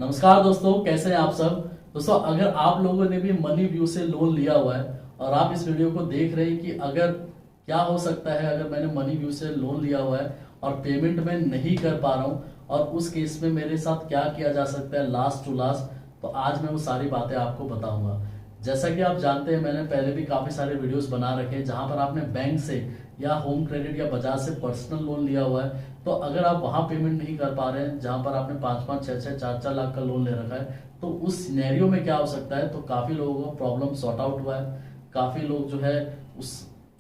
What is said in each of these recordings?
नमस्कार दोस्तों, कैसे हैं आप सब। दोस्तों, अगर आप लोगों ने भी मनी व्यू से लोन लिया हुआ है और आप इस वीडियो को देख रहे हैं कि अगर क्या हो सकता है अगर मैंने मनी व्यू से लोन लिया हुआ है और पेमेंट मैं नहीं कर पा रहा हूं और उस केस में मेरे साथ क्या किया जा सकता है लास्ट टू लास्ट, तो आज मैं वो सारी बातें आपको बताऊंगा। जैसा कि आप जानते हैं, मैंने पहले भी काफी सारे वीडियोस बना रखे हैं जहां पर आपने बैंक से या होम क्रेडिट या बजाज से पर्सनल लोन लिया हुआ है, तो अगर आप वहां पेमेंट नहीं कर पा रहे हैं जहां पर आपने 5-5, 6-6, 4-4 लाख का लोन ले रखा है, तो उस सिनेरियो में क्या हो सकता है। तो काफी लोगों को प्रॉब्लम सॉर्ट आउट हुआ है। काफी लोग जो है उस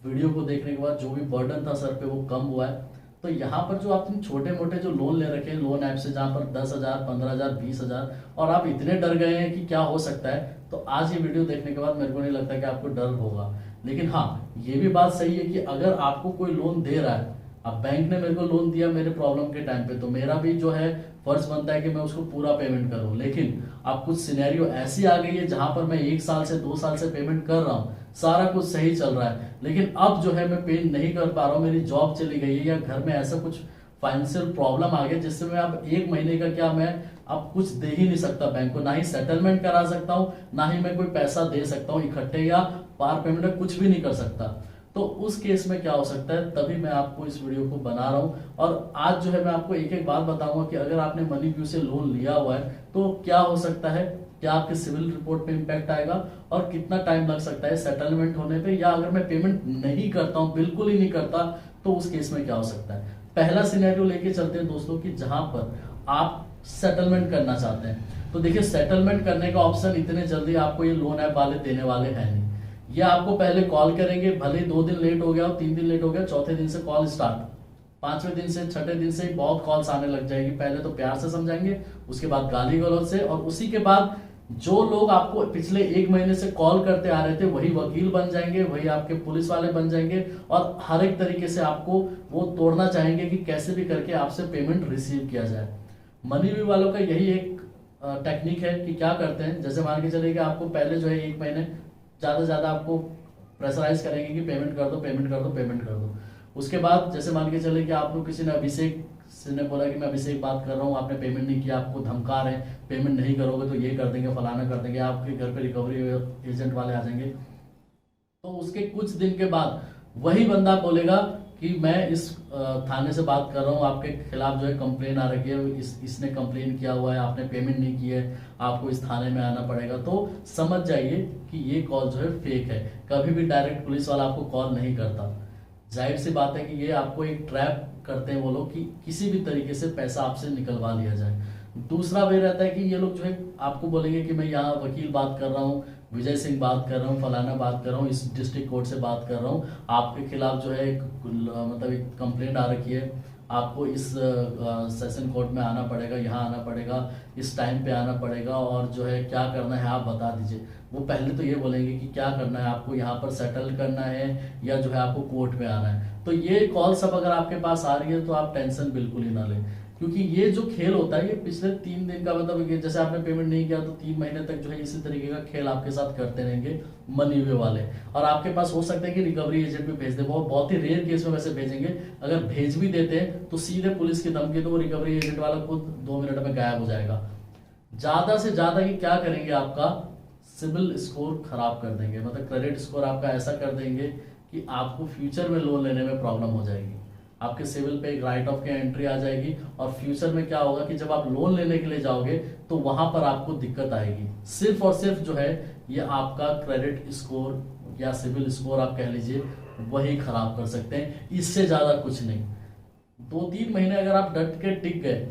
वीडियो को देखने के बाद जो भी बर्डन था सर पे वो कम हुआ है। तो यहाँ पर जो आपने छोटे मोटे जो लोन ले रखे हैं लोन ऐप से, जहां पर 10,000, 15,000, 20,000 और आप इतने डर गए हैं कि क्या हो सकता है, तो आज ये वीडियो देखने के बाद मेरे को नहीं लगता कि आपको डर होगा। लेकिन हाँ, ये भी बात सही है कि अगर आपको कोई लोन दे रहा है, अब बैंक ने मेरे को लोन दिया मेरे प्रॉब्लम के टाइम पे, तो मेरा भी जो है फर्ज बनता है कि मैं उसको पूरा पेमेंट करूं। लेकिन अब कुछ सिनेरियो ऐसी आ गई है जहां पर मैं 1 साल से 2 साल से पेमेंट कर रहा हूं, सारा कुछ सही चल रहा है, लेकिन अब जो है मैं पे नहीं कर पा रहा हूँ, मेरी जॉब चली गई है या घर में ऐसा कुछ फाइनेंशियल प्रॉब्लम आ गया जिससे मैं अब 1 महीने का क्या मैं अब कुछ दे ही नहीं सकता बैंक को, ना ही सेटलमेंट करा सकता हूँ, ना ही मैं कोई पैसा दे सकता हूँ इकट्ठे या पार पेमेंट में कुछ भी नहीं कर सकता। तो उस केस में क्या हो सकता है, तभी मैं आपको इस वीडियो को बना रहा हूं। और आज जो है मैं आपको एक एक बात बताऊंगा कि अगर आपने मनी व्यू से लोन लिया हुआ है तो क्या हो सकता है, क्या आपके सिविल रिपोर्ट पे इम्पैक्ट आएगा और कितना टाइम लग सकता है सेटलमेंट होने पे, या अगर मैं पेमेंट नहीं करता हूं, बिल्कुल ही नहीं करता, तो उस केस में क्या हो सकता है। पहला सिनेरियो लेके चलते हैं दोस्तों कि जहां पर आप सेटलमेंट करना चाहते हैं। तो देखिए, सेटलमेंट करने का ऑप्शन इतने जल्दी आपको ये लोन ऐप वाले देने वाले हैं नहीं। ये आपको पहले कॉल करेंगे, भले ही 2 दिन लेट हो गया और 3 दिन लेट हो गया, चौथे दिन से कॉल स्टार्ट, 5वें दिन से, 6ठे दिन से ही बहुत कॉल्स आने लग जाएगी। पहले तो प्यार से समझाएंगे, उसके बाद गाली गलौज से, और उसी के बाद जो लोग आपको पिछले 1 महीने से कॉल करते आ रहे थे वही वकील बन जाएंगे, वही आपके पुलिस वाले बन जाएंगे और हर एक तरीके से आपको वो तोड़ना चाहेंगे कि कैसे भी करके आपसे पेमेंट रिसीव किया जाए। मनी व्यू वालों का यही एक टेक्निक है कि क्या करते हैं, जैसे मान के चलिए कि आपको पहले जो है 1 महीने ज्यादा से ज्यादा आपको प्रेशराइज करेंगे कि पेमेंट कर दो, पेमेंट कर दो, पेमेंट कर दो। उसके बाद जैसे मान के चले कि आपको किसी ने, अभिषेक से ने बोला कि मैं अभिषेक बात कर रहा हूँ, आपने पेमेंट नहीं किया, आपको धमका रहे हैं पेमेंट नहीं करोगे तो ये कर देंगे, फलाना कर देंगे, आपके घर पे रिकवरी एजेंट वाले आ जाएंगे। तो उसके कुछ दिन के बाद वही बंदा बोलेगा कि मैं इस थाने से बात कर रहा हूँ, आपके खिलाफ जो है कंप्लेन आ रखी है, इसने कंप्लेन किया हुआ है, आपने पेमेंट नहीं की है, आपको इस थाने में आना पड़ेगा। तो समझ जाइए कि ये कॉल जो है फेक है। कभी भी डायरेक्ट पुलिस वाला आपको कॉल नहीं करता। जाहिर सी बात है कि ये आपको एक ट्रैप करते हैं वो लोग कि किसी भी तरीके से पैसा आपसे निकलवा लिया जाए। दूसरा वे रहता है कि ये लोग जो है आपको बोलेंगे कि मैं यहाँ वकील बात कर रहा हूँ, विजय सिंह बात कर रहा हूँ, फलाना बात कर रहा हूँ, इस डिस्ट्रिक्ट कोर्ट से बात कर रहा हूँ, आपके खिलाफ जो है मतलब एक कंप्लेंट आ रखी है, आपको इस सेशन कोर्ट में आना पड़ेगा, यहाँ आना पड़ेगा, इस टाइम पे आना पड़ेगा, और जो है क्या करना है आप बता दीजिए। वो पहले तो ये बोलेंगे कि क्या करना है, आपको यहाँ पर सेटल करना है या जो है आपको कोर्ट में आना है। तो ये कॉल सब अगर आपके पास आ रही है तो आप टेंशन बिल्कुल ही ना लें, क्योंकि ये जो खेल होता है ये पिछले 3 दिन का, मतलब जैसे आपने पेमेंट नहीं किया तो 3 महीने तक जो है इसी तरीके का खेल आपके साथ करते रहेंगे मनी वे वाले। और आपके पास हो सकता है कि रिकवरी एजेंट भी भेज दे, वो बहुत ही रेयर केस में वैसे भेजेंगे। अगर भेज भी देते हैं तो सीधे पुलिस की धमकी, तो वो रिकवरी एजेंट वाला खुद 2 मिनट में गायब हो जाएगा। ज्यादा से ज्यादा ये क्या करेंगे, आपका सिविल स्कोर खराब कर देंगे, मतलब क्रेडिट स्कोर आपका ऐसा कर देंगे कि आपको फ्यूचर में लोन लेने में प्रॉब्लम हो जाएगी। आपके सिविल पे एक राइट ऑफ की एंट्री आ जाएगी और फ्यूचर में क्या होगा कि जब आप लोन लेने के लिए जाओगे तो वहां पर आपको दिक्कत आएगी। सिर्फ और सिर्फ जो है ये आपका क्रेडिट स्कोर या सिविल स्कोर आप कह लीजिए वही खराब कर सकते हैं, इससे ज्यादा कुछ नहीं। 2-3 महीने अगर आप डट के टिक गए,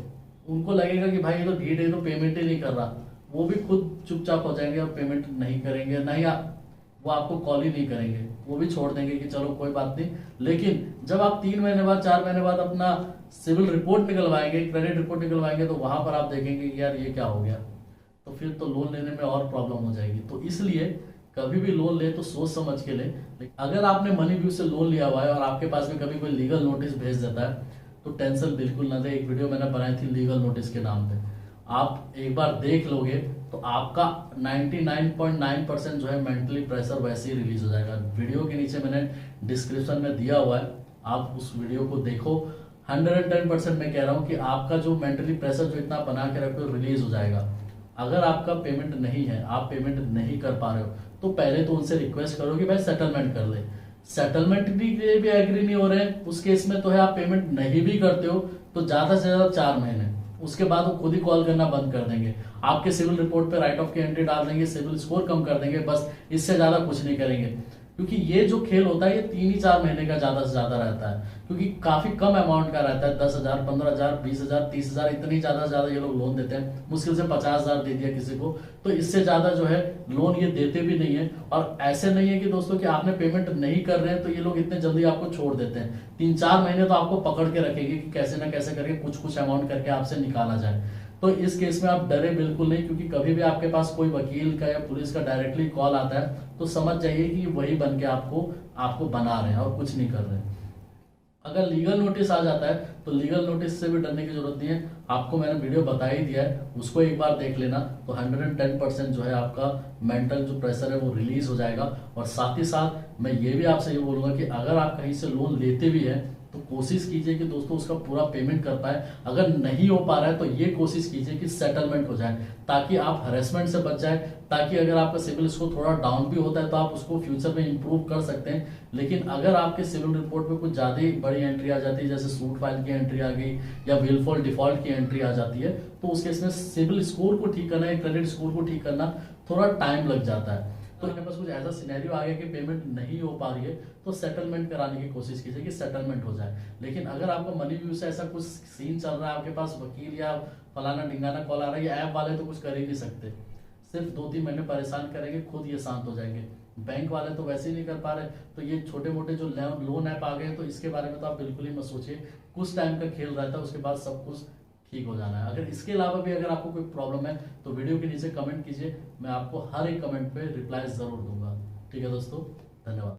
उनको लगेगा कि भाई ये तो ढीठ है, तो पेमेंट ही नहीं कर रहा, वो भी खुद चुपचाप हो जाएंगे और पेमेंट नहीं करेंगे, नहीं वो आपको कॉल ही नहीं करेंगे, वो भी छोड़ देंगे कि चलो कोई बात नहीं। लेकिन जब आप 3 महीने बाद, 4 महीने बाद अपना सिविल रिपोर्ट निकलवाएंगे, क्रेडिट रिपोर्ट निकलवाएंगे, तो वहां पर आप देखेंगे कि यार ये क्या हो गया, तो फिर तो लोन लेने में और प्रॉब्लम हो जाएगी। तो इसलिए कभी भी लोन ले तो सोच समझ के ले। अगर आपने मनी व्यू से लोन लिया हुआ है और आपके पास में कभी कोई लीगल नोटिस भेज देता है तो टेंशन बिल्कुल ना दे। एक वीडियो मैंने बनाई थी लीगल नोटिस के नाम पे, आप एक बार देख लोगे तो आपका 99.9% जो है मेंटली प्रेशर वैसे ही रिलीज हो जाएगा। वीडियो के नीचे मैंने डिस्क्रिप्शन में दिया हुआ है, आप उस वीडियो को देखो, 110% मैं कह रहा हूं कि आपका जो मेंटली प्रेशर जो इतना बना के रखे हो रिलीज हो जाएगा। अगर आपका पेमेंट नहीं है, आप पेमेंट नहीं कर पा रहे हो, तो पहले तो उनसे रिक्वेस्ट करो कि भाई सेटलमेंट कर ले। सेटलमेंट भी के लिए भी एग्री नहीं हो रहे हैं, उस केस में तो है आप पेमेंट नहीं भी करते हो तो ज्यादा से ज्यादा 4 महीने, उसके बाद वो खुद ही कॉल करना बंद कर देंगे, आपके सिविल रिपोर्ट पे राइट ऑफ की एंट्री डाल देंगे, सिविल स्कोर कम कर देंगे, बस इससे ज्यादा कुछ नहीं करेंगे। क्योंकि ये जो खेल होता है ये 3 ही 4 महीने का ज्यादा से ज्यादा रहता है, क्योंकि काफी कम अमाउंट का रहता है। 10,000, 15,000, 20,000, 30,000, इतनी ज्यादा से ज्यादा ये लोग लोन देते हैं। मुश्किल से 50,000 दे दिया किसी को, तो इससे ज्यादा जो है लोन ये देते भी नहीं है। और ऐसे नहीं है कि दोस्तों कि आपने पेमेंट नहीं कर रहे हैं तो ये लोग इतने जल्दी आपको छोड़ देते हैं। 3-4 महीने तो आपको पकड़ के रखेंगे कि कैसे ना कैसे करके कुछ कुछ अमाउंट करके आपसे निकाला जाए। तो इस केस में आप डरे बिल्कुल नहीं, क्योंकि कभी भी आपके पास कोई वकील का या पुलिस का डायरेक्टली कॉल आता है तो समझ जाइए कि वही बन के आपको बना रहे हैं और कुछ नहीं कर रहे हैं। अगर लीगल नोटिस आ जाता है तो लीगल नोटिस से भी डरने की जरूरत नहीं है। आपको मैंने वीडियो बता ही दिया है, उसको एक बार देख लेना, तो 110% जो है आपका मेंटल जो प्रेशर है वो रिलीज हो जाएगा। और साथ ही साथ मैं ये भी आपसे ये बोलूंगा कि अगर आप कहीं से लोन लेते भी हैं तो कोशिश कीजिए कि दोस्तों उसका पूरा पेमेंट कर पाए। अगर नहीं हो पा रहा है तो ये कोशिश कीजिए कि सेटलमेंट हो जाए, ताकि आप हरेसमेंट से बच जाए, ताकि अगर आपका सिविल स्कोर थोड़ा डाउन भी होता है तो आप उसको फ्यूचर में इंप्रूव कर सकते हैं। लेकिन अगर आपके सिविल रिपोर्ट में कुछ ज्यादा ही बड़ी एंट्री आ जाती है, जैसे सूट फाइल की एंट्री आ गई या विलफॉल डिफॉल्ट की एंट्री आ जाती है, तो उस केस में सिविल स्कोर को ठीक करना या क्रेडिट स्कोर को ठीक करना थोड़ा टाइम लग जाता है। तो मेरे पास कुछ ऐसा सिनेरियो आ गया कि पेमेंट नहीं हो पा रही है, तो सेटलमेंट कराने की कोशिश कीजिए कि सेटलमेंट हो जाए। लेकिन अगर आपको मनी व्यू से ऐसा कुछ सीन चल रहा है, आपके पास वकील या फलाना ढिंगाना कॉल आ रहा है, या ऐप वाले तो कुछ कर ही नहीं सकते, सिर्फ 2-3 महीने परेशान करेंगे, खुद ये शांत हो जाएंगे। बैंक वाले तो वैसे ही नहीं कर पा रहे, तो ये छोटे मोटे जो लोन ऐप आ गए हैं, तो इसके बारे में तो आप बिल्कुल ही मत सोचिए। कुछ टाइम का खेल रहता है, उसके बाद सब कुछ ठीक हो जाना है। अगर इसके अलावा भी अगर आपको कोई प्रॉब्लम है तो वीडियो के नीचे कमेंट कीजिए, मैं आपको हर एक कमेंट पे रिप्लाई जरूर दूंगा। ठीक है दोस्तों, धन्यवाद।